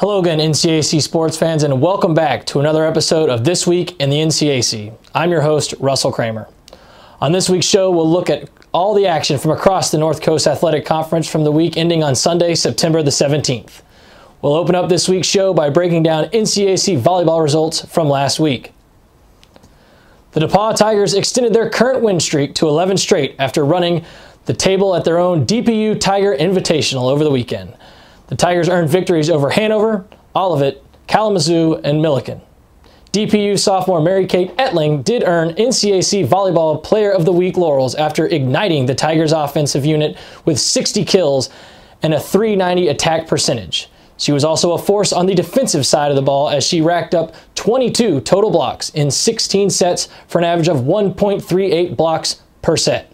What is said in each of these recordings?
Hello again, NCAC sports fans, and welcome back to another episode of This Week in the NCAC. I'm your host, Russell Kramer. On this week's show, we'll look at all the action from across the North Coast Athletic Conference from the week ending on Sunday, September the 17th. We'll open up this week's show by breaking down NCAC volleyball results from last week. The DePauw Tigers extended their current win streak to 11 straight after running the table at their own DPU Tiger Invitational over the weekend. The Tigers earned victories over Hanover, Olivet, Kalamazoo, and Milliken. DPU sophomore Mary-Kate Etling did earn NCAC Volleyball Player of the Week laurels after igniting the Tigers' offensive unit with 60 kills and a .390 attack percentage. She was also a force on the defensive side of the ball as she racked up 22 total blocks in 16 sets for an average of 1.38 blocks per set.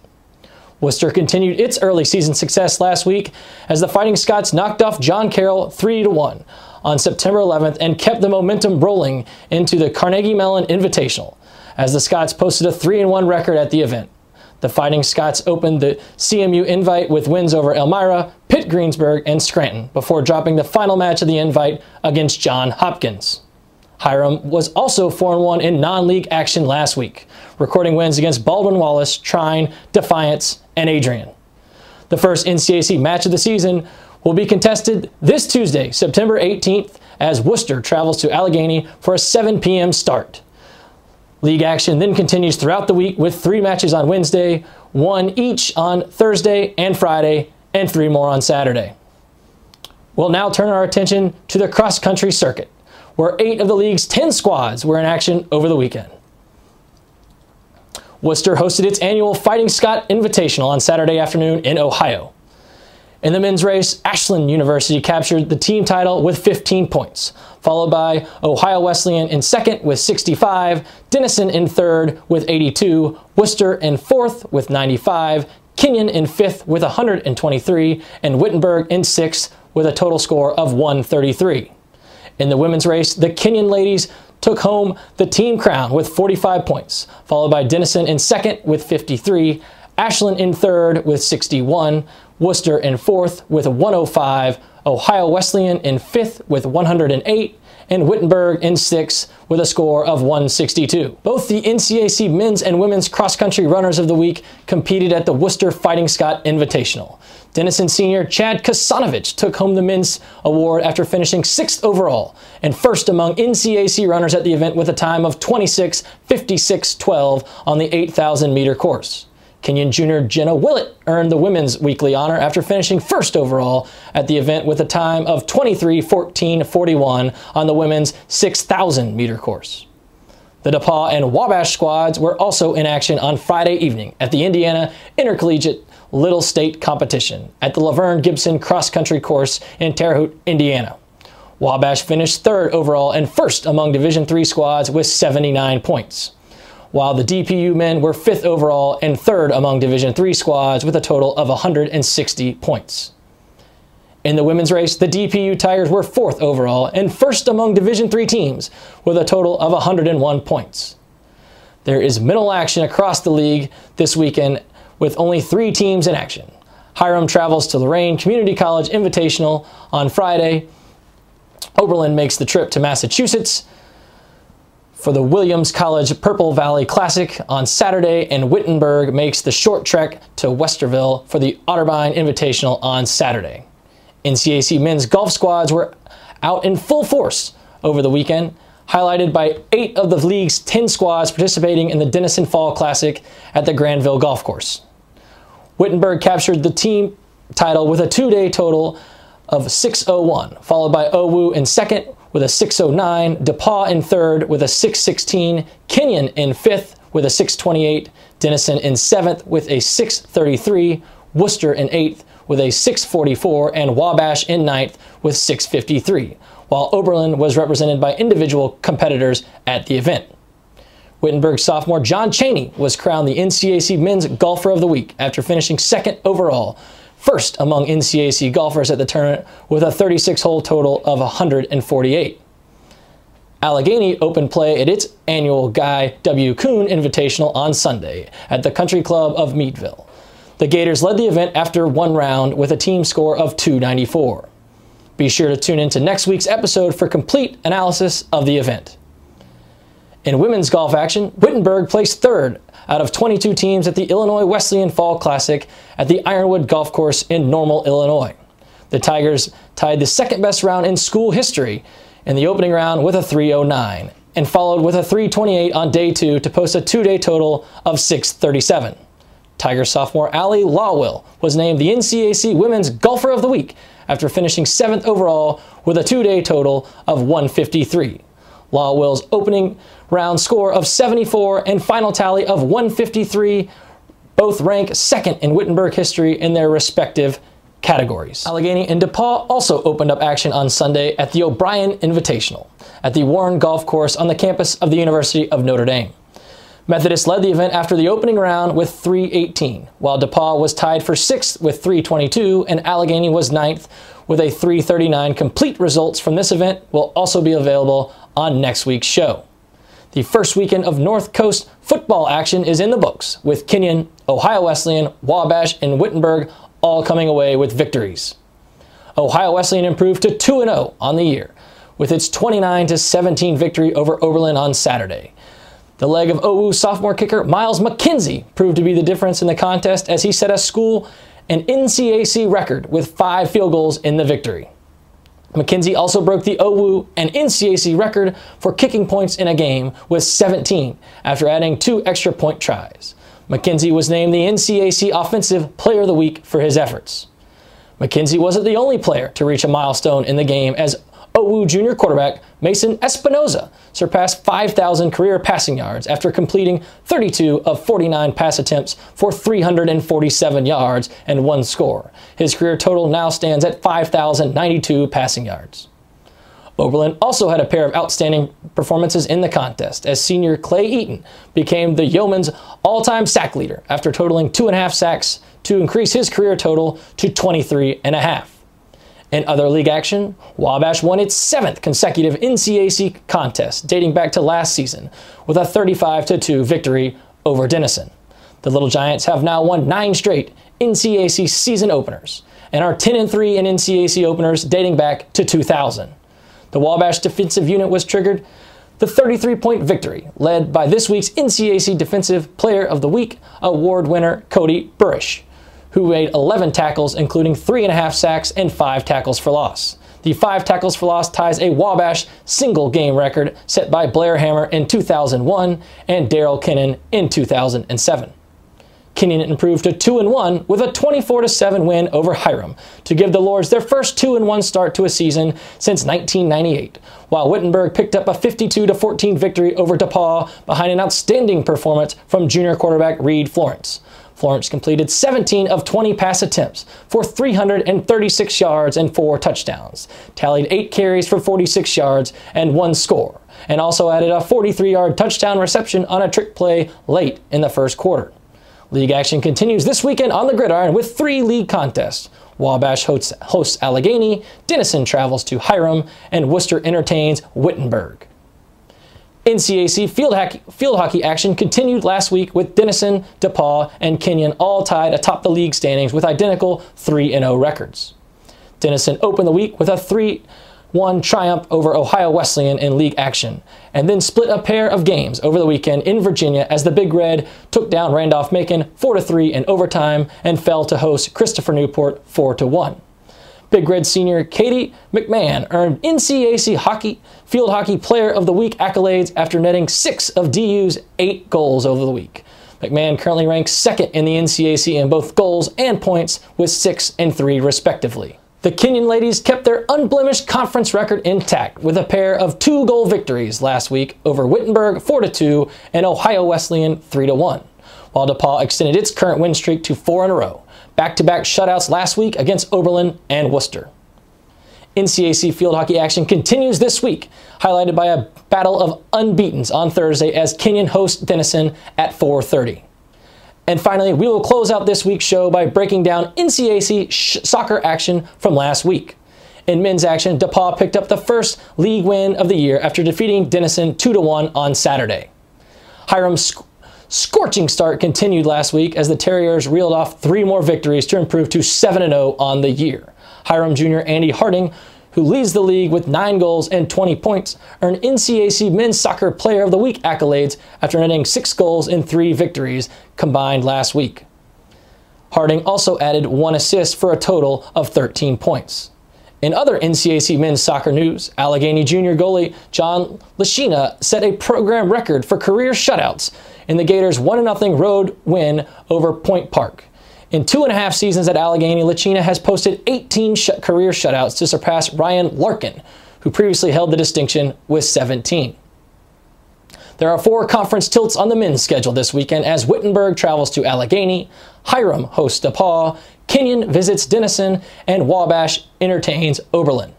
Worcester continued its early season success last week as the Fighting Scots knocked off John Carroll 3-1 on September 11th and kept the momentum rolling into the Carnegie Mellon Invitational as the Scots posted a 3-1 record at the event. The Fighting Scots opened the CMU Invite with wins over Elmira, Pitt Greensburg, and Scranton before dropping the final match of the Invite against John Hopkins. Hiram was also 4-1 in non-league action last week, recording wins against Baldwin-Wallace, Trine, Defiance, and Adrian. The first NCAC match of the season will be contested this Tuesday, September 18th, as Worcester travels to Allegheny for a 7 p.m. start. League action then continues throughout the week with 3 matches on Wednesday, 1 each on Thursday and Friday, and 3 more on Saturday. We'll now turn our attention to the cross-country circuit, where 8 of the league's 10 squads were in action over the weekend. Worcester hosted its annual Fighting Scot Invitational on Saturday afternoon in Ohio. In the men's race, Ashland University captured the team title with 15 points, followed by Ohio Wesleyan in second with 65, Denison in third with 82, Worcester in fourth with 95, Kenyon in fifth with 123, and Wittenberg in sixth with a total score of 133. In the women's race, the Kenyon ladies took home the team crown with 45 points, followed by Denison in second with 53, Ashland in third with 61, Worcester in fourth with 105, Ohio Wesleyan in fifth with 108, and Wittenberg in sixth with a score of 162. Both the NCAC men's and women's cross-country runners of the week competed at the Worcester Fighting Scot Invitational. Denison senior Chad Kasanovich took home the men's award after finishing 6th overall and first among NCAC runners at the event with a time of 26:56:12 on the 8,000 meter course. Kenyon junior Jenna Willett earned the women's weekly honor after finishing 1st overall at the event with a time of 23:14:41 on the women's 6,000 meter course. The DePauw and Wabash squads were also in action on Friday evening at the Indiana Intercollegiate Little State Competition at the Laverne Gibson Cross Country Course in Terre Haute, Indiana. Wabash finished 3rd overall and 1st among Division III squads with 79 points, while the DPU men were 5th overall and 3rd among Division III squads with a total of 160 points. In the women's race, the DPU Tigers were 4th overall and 1st among Division III teams with a total of 101 points. There is minimal action across the league this weekend with only 3 teams in action. Hiram travels to Lorain Community College Invitational on Friday. Oberlin makes the trip to Massachusetts for the Williams College Purple Valley Classic on Saturday, and Wittenberg makes the short trek to Westerville for the Otterbein Invitational on Saturday. NCAC men's golf squads were out in full force over the weekend, highlighted by 8 of the league's 10 squads participating in the Denison Fall Classic at the Granville Golf Course. Wittenberg captured the team title with a 2-day total of 601, followed by Owu in second with a 609, DePauw in third with a 616, Kenyon in fifth with a 628, Denison in seventh with a 633, Worcester in eighth with a 644, and Wabash in ninth with 653, while Oberlin was represented by individual competitors at the event. Wittenberg sophomore John Cheney was crowned the NCAC Men's Golfer of the Week after finishing 2nd overall, 1st among NCAC golfers at the tournament with a 36-hole total of 148. Allegheny opened play at its annual Guy W. Kuhn Invitational on Sunday at the Country Club of Meadville. The Gators led the event after one round with a team score of 294. Be sure to tune in to next week's episode for complete analysis of the event. In women's golf action, Wittenberg placed third out of 22 teams at the Illinois Wesleyan Fall Classic at the Ironwood Golf Course in Normal, Illinois. The Tigers tied the second best round in school history in the opening round with a 309 and followed with a 328 on day 2 to post a two-day total of 637. Tiger sophomore Allie Lawwill was named the NCAC Women's Golfer of the Week after finishing 7th overall with a two-day total of 153. Lawwill's opening round score of 74 and final tally of 153 both rank second in Wittenberg history in their respective categories. Allegheny and DePaul also opened up action on Sunday at the O'Brien Invitational at the Warren Golf Course on the campus of the University of Notre Dame. Methodist led the event after the opening round with 318, while DePaul was tied for 6th with 322 and Allegheny was 9th with a 339. Complete results from this event will also be available on next week's show. The first weekend of North Coast football action is in the books, with Kenyon, Ohio Wesleyan, Wabash, and Wittenberg all coming away with victories. Ohio Wesleyan improved to 2-0 on the year, with its 29-17 victory over Oberlin on Saturday. The leg of OU sophomore kicker Miles McKenzie proved to be the difference in the contest as he set a school and NCAC record with 5 field goals in the victory. McKenzie also broke the OU and NCAC record for kicking points in a game with 17 after adding 2 extra point tries. McKenzie was named the NCAC Offensive Player of the Week for his efforts. McKenzie wasn't the only player to reach a milestone in the game as OU junior quarterback Mason Espinoza surpassed 5,000 career passing yards after completing 32 of 49 pass attempts for 347 yards and 1 score. His career total now stands at 5,092 passing yards. Oberlin also had a pair of outstanding performances in the contest as senior Clay Eaton became the Yeoman's all-time sack leader after totaling 2.5 sacks to increase his career total to 23.5. In other league action, Wabash won its 7th consecutive NCAC contest dating back to last season with a 35-2 victory over Denison. The Little Giants have now won 9 straight NCAC season openers and are 10-3 in NCAC openers dating back to 2000. The Wabash defensive unit was triggered the 33-point victory led by this week's NCAC Defensive Player of the Week award winner Cody Burish, who made 11 tackles, including 3.5 sacks and 5 tackles for loss. The 5 tackles for loss ties a Wabash single-game record set by Blair Hammer in 2001 and Darrell Kennan in 2007. Kenyon improved to 2-1 with a 24-7 win over Hiram to give the Lords their first 2-1 start to a season since 1998, while Wittenberg picked up a 52-14 victory over DePaul behind an outstanding performance from junior quarterback Reed Florence. Florence completed 17 of 20 pass attempts for 336 yards and 4 touchdowns, tallied 8 carries for 46 yards and 1 score, and also added a 43-yard touchdown reception on a trick play late in the first quarter. League action continues this weekend on the gridiron with 3 league contests. Wabash hosts Allegheny, Denison travels to Hiram, and Worcester entertains Wittenberg. NCAC field hockey action continued last week with Denison, DePaul, and Kenyon all tied atop the league standings with identical 3-0 records. Denison opened the week with a 3-1 triumph over Ohio Wesleyan in league action, and then split a pair of games over the weekend in Virginia as the Big Red took down Randolph-Macon 4-3 in overtime and fell to host Christopher Newport 4-1. Big Red senior Katie McMahon earned NCAC Field Hockey Player of the Week accolades after netting 6 of DU's 8 goals over the week. McMahon currently ranks 2nd in the NCAC in both goals and points with 6 and 3 respectively. The Kenyon ladies kept their unblemished conference record intact with a pair of 2-goal victories last week over Wittenberg 4-2 and Ohio Wesleyan 3-1, while DePaul extended its current win streak to 4 in a row. Back-to-back shutouts last week against Oberlin and Worcester. NCAC field hockey action continues this week, highlighted by a battle of unbeatens on Thursday as Kenyon hosts Denison at 4:30. And finally, we will close out this week's show by breaking down NCAC soccer action from last week. In men's action, DePaul picked up the first league win of the year after defeating Denison 2-1 on Saturday. Hiram's scorching start continued last week as the Terriers reeled off 3 more victories to improve to 7-0 on the year. Hiram Jr. Andy Harding, who leads the league with 9 goals and 20 points, earned NCAC Men's Soccer Player of the Week accolades after netting 6 goals in 3 victories combined last week. Harding also added 1 assist for a total of 13 points. In other NCAC men's soccer news, Allegheny Junior goalie John Lashina set a program record for career shutouts in the Gators' 1-0 road win over Point Park. In 2.5 seasons at Allegheny, Lashina has posted 18 career shutouts to surpass Ryan Larkin, who previously held the distinction with 17. There are 4 conference tilts on the men's schedule this weekend as Wittenberg travels to Allegheny, Hiram hosts DePaul, Kenyon visits Denison, and Wabash entertains Oberlin.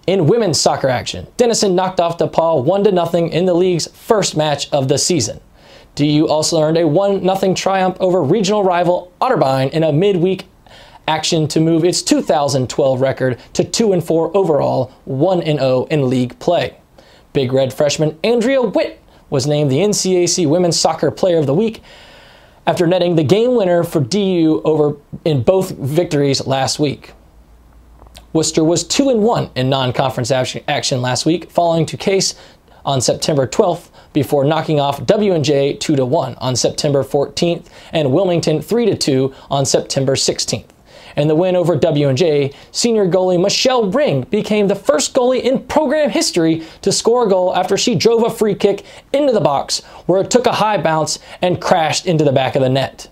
In women's soccer action, Denison knocked off DePaul 1-0 in the league's first match of the season. DU also earned a 1-0 triumph over regional rival Otterbein in a midweek action to move its 2012 record to 2-4 overall, 1-0 in league play. Big Red freshman Andrea Witt was named the NCAC Women's Soccer Player of the Week after netting the game winner for DU in both victories last week. Worcester was 2-1 in non-conference action last week, falling to Case on September 12th before knocking off W&J 2-1 on September 14th and Wilmington 3-2 on September 16th. In the win over W&J, senior goalie Michelle Ring became the first goalie in program history to score a goal after she drove a free kick into the box, where it took a high bounce and crashed into the back of the net.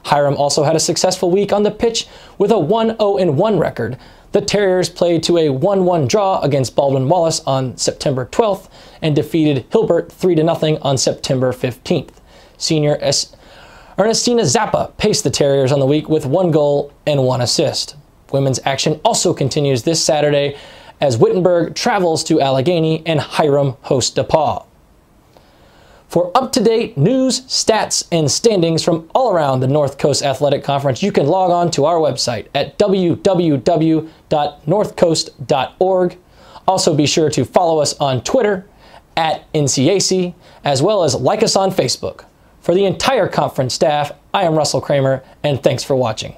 Hiram also had a successful week on the pitch with a 1-0-1 record. The Terriers played to a 1-1 draw against Baldwin Wallace on September 12th and defeated Hilbert 3-0 on September 15th. Senior Ernestina Zappa paced the Terriers on the week with 1 goal and 1 assist. Women's action also continues this Saturday as Wittenberg travels to Allegheny and Hiram hosts DePaul. For up-to-date news, stats, and standings from all around the North Coast Athletic Conference, you can log on to our website at www.northcoast.org. Also be sure to follow us on Twitter at NCAC, as well as like us on Facebook. For the entire conference staff, I am Russell Kramer, and thanks for watching.